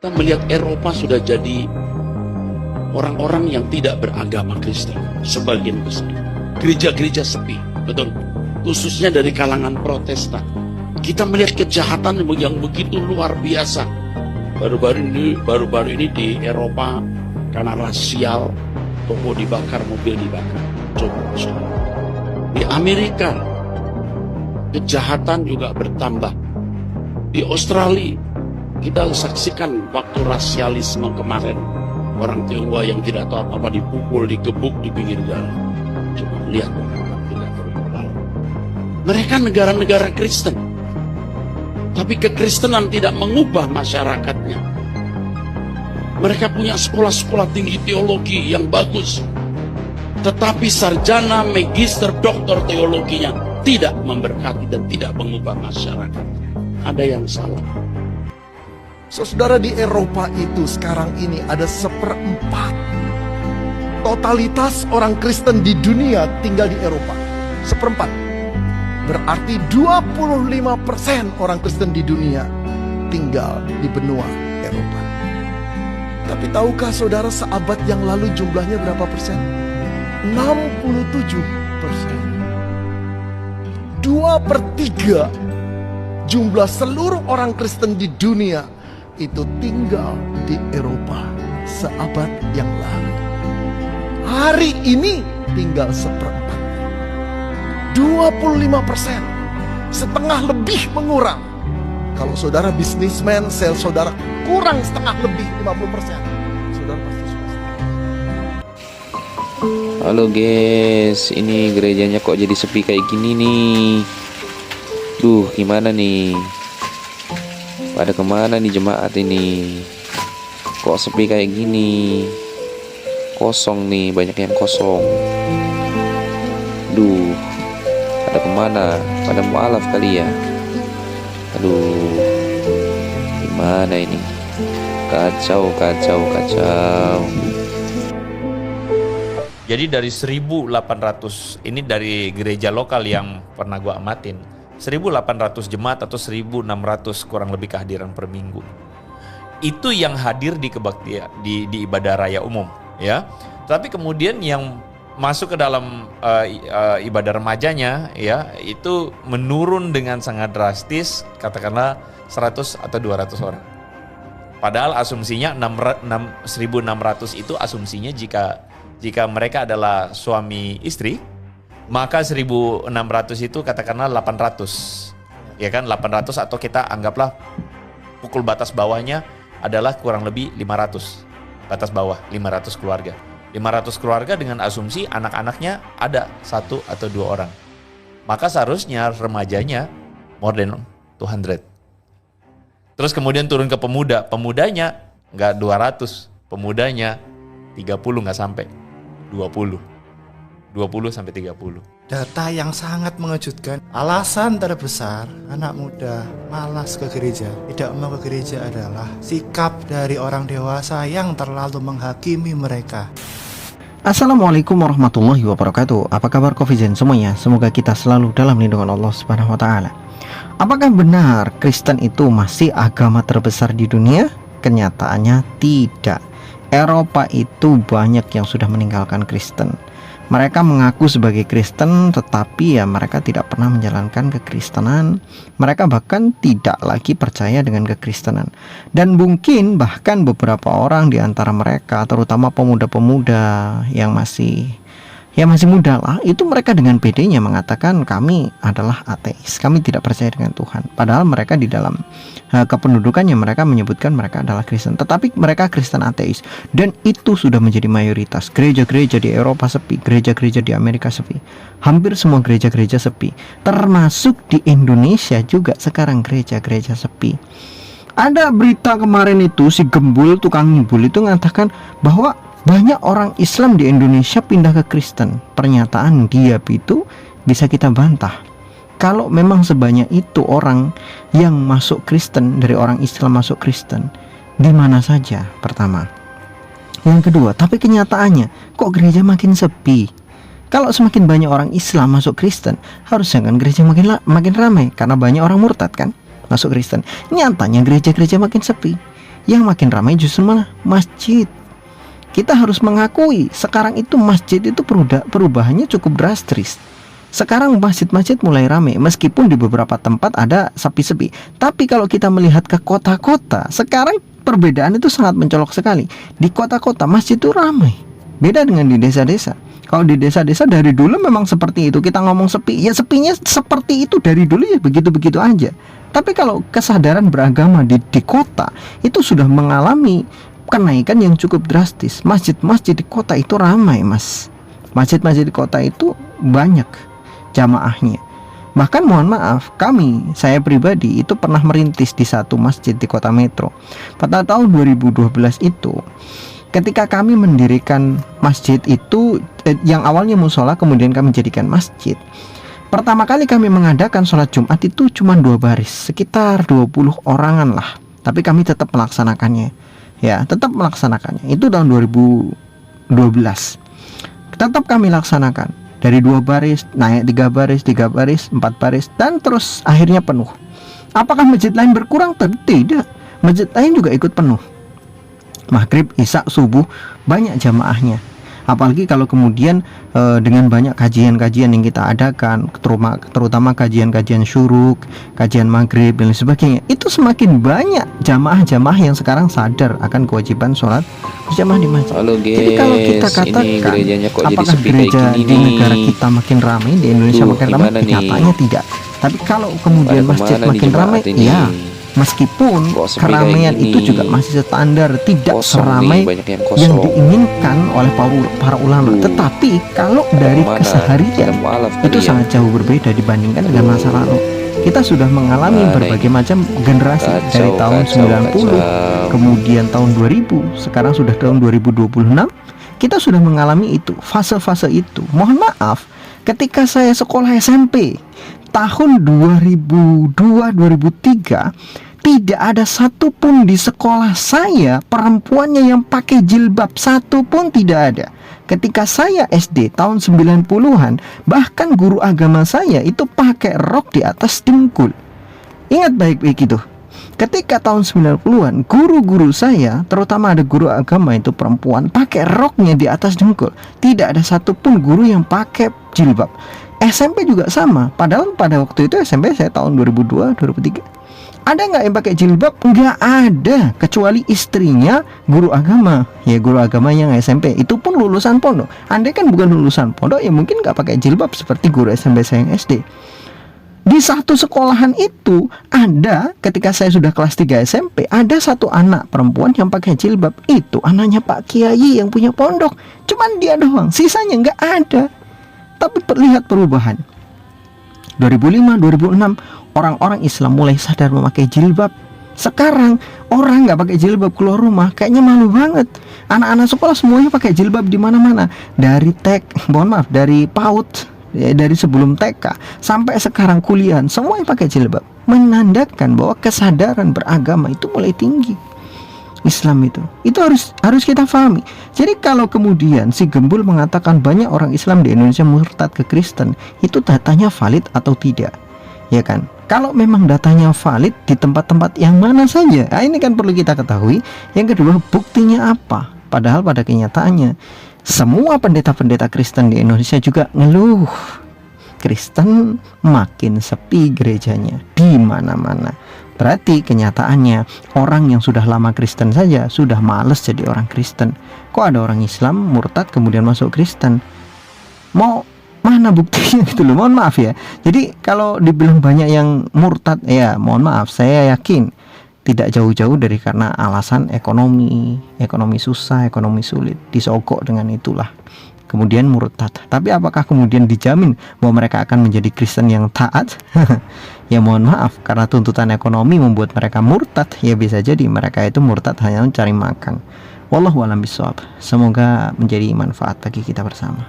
Kita melihat Eropa sudah jadi orang-orang yang tidak beragama Kristen sebagian besar. Gereja-gereja sepi, betul. Khususnya dari kalangan Protestan. Kita melihat kejahatan yang begitu luar biasa. Baru-baru ini di Eropa karena rasial, toko dibakar, mobil dibakar. Coba. Di Amerika kejahatan juga bertambah. Di Australia kita saksikan waktu rasialisme kemarin, orang Tionghoa yang tidak tahu apa-apa dipukul, digebuk di pinggir jalan. Coba lihat, mereka negara-negara Kristen, tapi kekristenan tidak mengubah masyarakatnya. Mereka punya sekolah-sekolah tinggi teologi yang bagus, tetapi sarjana, magister, doktor teologinya tidak memberkati dan tidak mengubah masyarakat. Ada yang salah. Saudara, di Eropa itu sekarang ini ada 1/4 totalitas orang Kristen di dunia tinggal di Eropa. 1/4. Berarti 25% orang Kristen di dunia tinggal di benua Eropa. Tapi tahukah saudara, seabad yang lalu jumlahnya berapa persen? 67%. 2/3 jumlah seluruh orang Kristen di dunia itu tinggal di Eropa seabad yang lalu. Hari ini tinggal 1/4. 25%, setengah lebih mengurang. Kalau saudara bisnismen, sales saudara kurang setengah lebih 50%. Saudara pasti sudah. Halo guys, ini gerejanya kok jadi sepi kayak gini nih. Duh, gimana nih? Pada kemana nih jemaat ini? Kok sepi kayak gini? Kosong nih, banyak yang kosong. Duh, pada kemana? Pada mualaf kali ya? Aduh, gimana ini? Kacau. Jadi dari 1.800, ini dari gereja lokal yang pernah gua amatin, 1.800 jemaat atau 1.600 kurang lebih kehadiran per minggu. Itu yang hadir di kebaktian, di ibadah raya umum, ya. Tapi kemudian yang masuk ke dalam ibadah remajanya, ya, itu menurun dengan sangat drastis, katakanlah 100 atau 200 orang. Padahal asumsinya 1.600 itu asumsinya jika mereka adalah suami istri, maka 1.600 itu katakanlah 800. Ya kan, 800, atau kita anggaplah pukul batas bawahnya adalah kurang lebih 500. Batas bawah 500 keluarga. 500 keluarga dengan asumsi anak-anaknya ada 1 atau 2 orang. Maka seharusnya remajanya more than 200. Terus kemudian turun ke pemudanya enggak 200, pemudanya 30 enggak sampai 20 sampai 30. Data yang sangat mengejutkan. Alasan terbesar anak muda malas ke gereja, tidak mau ke gereja adalah sikap dari orang dewasa yang terlalu menghakimi mereka. Assalamualaikum warahmatullahi wabarakatuh. Apa kabar Covizen semuanya? Semoga kita selalu dalam lindungan Allah Subhanahu wa taala. Apakah benar Kristen itu masih agama terbesar di dunia? Kenyataannya tidak. Eropa itu banyak yang sudah meninggalkan Kristen. Mereka mengaku sebagai Kristen, tetapi ya mereka tidak pernah menjalankan kekristenan. Mereka bahkan tidak lagi percaya dengan kekristenan. Dan mungkin bahkan beberapa orang di antara mereka, terutama pemuda-pemuda yang masih muda lah, itu mereka dengan pedenya mengatakan kami adalah ateis, kami tidak percaya dengan Tuhan. Padahal mereka di dalam kependudukannya mereka menyebutkan mereka adalah Kristen, tetapi mereka Kristen ateis. Dan itu sudah menjadi mayoritas. Gereja-gereja di Eropa sepi, gereja-gereja di Amerika sepi, hampir semua gereja-gereja sepi. Termasuk di Indonesia juga sekarang gereja-gereja sepi. Ada berita kemarin itu, si Gembul, tukang ngibul itu mengatakan bahwa banyak orang Islam di Indonesia pindah ke Kristen. Pernyataan dia itu bisa kita bantah. Kalau memang sebanyak itu orang yang masuk Kristen, dari orang Islam masuk Kristen, di mana saja? Pertama. Yang kedua, tapi kenyataannya kok gereja makin sepi? Kalau semakin banyak orang Islam masuk Kristen, harusnya kan gereja makin ramai, karena banyak orang murtad kan masuk Kristen. Nyatanya gereja-gereja makin sepi. Yang makin ramai justru mana? Masjid. Kita harus mengakui sekarang itu masjid itu perubahannya cukup drastis. Sekarang masjid-masjid mulai ramai, meskipun di beberapa tempat ada sepi-sepi. Tapi kalau kita melihat ke kota-kota, sekarang perbedaan itu sangat mencolok sekali. Di kota-kota masjid itu ramai, beda dengan di desa-desa. Kalau di desa-desa dari dulu memang seperti itu. Kita ngomong sepi, ya sepinya seperti itu dari dulu, ya begitu-begitu aja. Tapi kalau kesadaran beragama di kota itu sudah mengalami kenaikan yang cukup drastis. Masjid-masjid di kota itu ramai, Mas. Masjid-masjid di kota itu banyak jamaahnya. Bahkan mohon maaf, saya pribadi itu pernah merintis di satu masjid di kota Metro. Pada tahun 2012 itu, ketika kami mendirikan masjid itu, yang awalnya musola kemudian kami jadikan masjid. Pertama kali kami mengadakan sholat Jumat itu cuma 2 baris, sekitar 20 orangan lah. Tapi kami tetap melaksanakannya. Ya, tetap melaksanakannya. Itu tahun 2012. Tetap kami laksanakan. Dari 2 baris, naik 3 baris, 3 baris, 4 baris, dan terus akhirnya penuh. Apakah masjid lain berkurang? Tidak. Masjid lain juga ikut penuh. Maghrib, isya, subuh, banyak jamaahnya. Apalagi kalau kemudian dengan banyak kajian-kajian yang kita adakan, terutama kajian-kajian syuruk, kajian maghrib dan lain sebagainya, itu semakin banyak jamaah-jamaah yang sekarang sadar akan kewajiban sholat berjamaah di masjid. Halo guys, jadi kalau kita katakan ini gerejanya kok jadi apakah sepi gereja kayak gini di nih? negara kita makin ramai, di Indonesia makin ramai? Gimana nih? Nyatanya tidak. Tapi kalau kemudian Pada masjid kemana nih makin ramai, jemaat ini? ya meskipun Kok sepi keramaian kayak itu gini? juga masih standar, tidak Kosong seramai nih, banyak yang yang kosong. diinginkan oleh para ulama. Tetapi kalau dari Kemana? keseharian Tidak mualaf itu kalian. sangat jauh berbeda dibandingkan dengan masa lalu. Kita sudah mengalami Mana berbagai ini? macam generasi dari tahun 90, kemudian tahun 2000, sekarang sudah tahun 2026. Kita sudah mengalami itu, fase-fase itu. Mohon maaf, ketika saya sekolah SMP tahun 2002-2003, tidak ada satupun di sekolah saya perempuannya yang pakai jilbab, satupun tidak ada. Ketika saya SD tahun 90-an, bahkan guru agama saya itu pakai rok di atas dengkul. Ingat baik-baik itu. Ketika tahun 90-an, guru-guru saya, terutama ada guru agama itu perempuan, pakai roknya di atas dengkul. Tidak ada satupun guru yang pakai jilbab. SMP juga sama. Padahal pada waktu itu SMP saya tahun 2002-2003. Ada nggak yang pakai jilbab? Nggak ada, kecuali istrinya guru agama. Ya, guru agama yang SMP, itu pun lulusan pondok. Andai kan bukan lulusan pondok, ya mungkin nggak pakai jilbab seperti guru SMP saya yang SD. Di satu sekolahan itu ada, ketika saya sudah kelas 3 SMP, ada satu anak perempuan yang pakai jilbab. Itu anaknya Pak Kiai yang punya pondok. Cuman dia doang, sisanya nggak ada. Tapi lihat perubahan. 2005-2006 orang-orang Islam mulai sadar memakai jilbab. Sekarang orang nggak pakai jilbab keluar rumah, kayaknya malu banget. Anak-anak sekolah semuanya pakai jilbab di mana-mana. Dari dari PAUD, dari sebelum TK sampai sekarang kuliah, semuanya pakai jilbab. Menandakan bahwa kesadaran beragama itu mulai tinggi. Islam itu harus kita pahami. Jadi kalau kemudian si Gembul mengatakan banyak orang Islam di Indonesia murtad ke Kristen, itu datanya valid atau tidak? Ya kan? Kalau memang datanya valid di tempat-tempat yang mana saja, nah ini kan perlu kita ketahui. Yang kedua, buktinya apa? Padahal pada kenyataannya semua pendeta-pendeta Kristen di Indonesia juga ngeluh, Kristen makin sepi gerejanya di mana-mana. Berarti kenyataannya orang yang sudah lama Kristen saja sudah males jadi orang Kristen. Kok ada orang Islam murtad kemudian masuk Kristen? Mau mana buktinya gitu loh. Mohon maaf ya. Jadi kalau dibilang banyak yang murtad, ya mohon maaf, saya yakin tidak jauh-jauh dari karena alasan ekonomi susah, ekonomi sulit, disogok dengan itulah kemudian murtad. Tapi apakah kemudian dijamin bahwa mereka akan menjadi Kristen yang taat? Ya mohon maaf, karena tuntutan ekonomi membuat mereka murtad. Ya bisa jadi mereka itu murtad hanya mencari makan. Wallahu a'lam bishawab. Semoga menjadi manfaat bagi kita bersama.